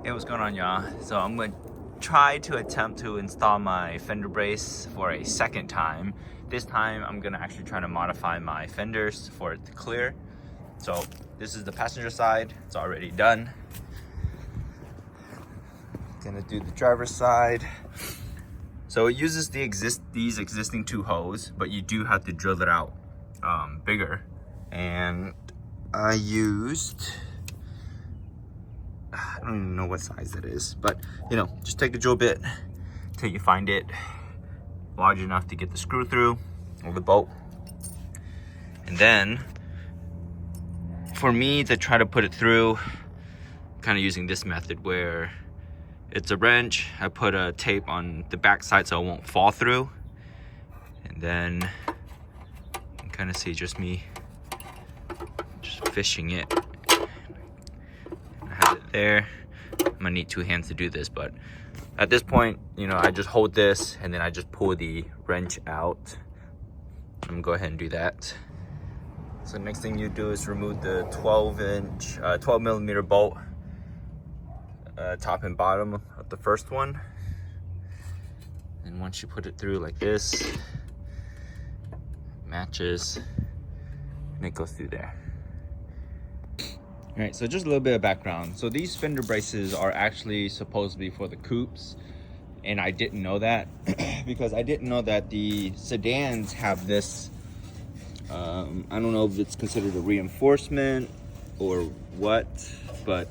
Hey, what's going on, y'all? So I'm gonna try to attempt to install my fender brace for a second time. This time I'm gonna actually try to modify my fenders for it to clear. So this is the passenger side, it's already done. Gonna do the driver's side. So it uses these existing two holes, but you do have to drill it out bigger. And I used, I don't even know what size that is, but you know, just take a drill bit till you find it large enough to get the screw through or the bolt. And then for me to try to put it through, kind of using this method where it's a wrench, I put a tape on the back side so it won't fall through. And then you can kind of see just me just fishing it. I have it there. I'm gonna need two hands to do this, but at this point, you know, I just hold this and then I just pull the wrench out. I'm gonna go ahead and do that. So next thing you do is remove the 12 millimeter bolt, top and bottom of the first one. And once you put it through like this, matches, and it goes through there. All right, so just a little bit of background. So these fender braces are actually supposed to be for the coupes, and I didn't know that because I didn't know that the sedans have this. I don't know if it's considered a reinforcement or what, but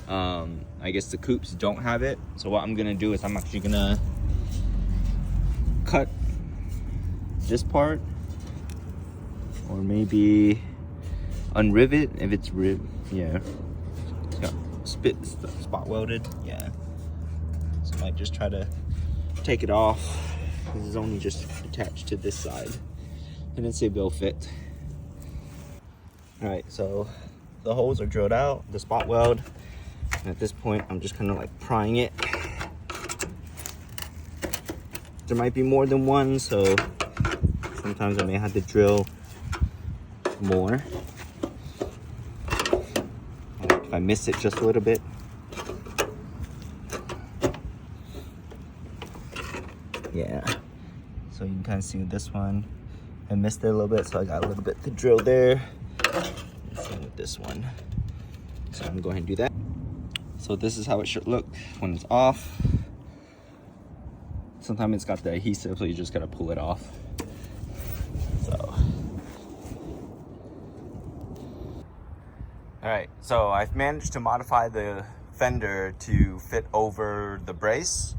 I guess the coupes don't have it. So what I'm gonna do is I'm actually gonna cut this part, or maybe unrivet if it's yeah, it's got spot welded. Yeah, so I might just try to take it off because it's only just attached to this side. I didn't say it'll fit. All right, so the holes are drilled out, the spot weld, and at this point I'm just kind of like prying it. There might be more than one, so sometimes I may have to drill more. If I miss it just a little bit. Yeah, so you can kind of see with this one, I missed it a little bit, so I got a little bit to drill there. Same with this one. So I'm going to go ahead and do that. So this is how it should look when it's off. Sometimes it's got the adhesive, so you just got to pull it off. So. All right, so I've managed to modify the fender to fit over the brace.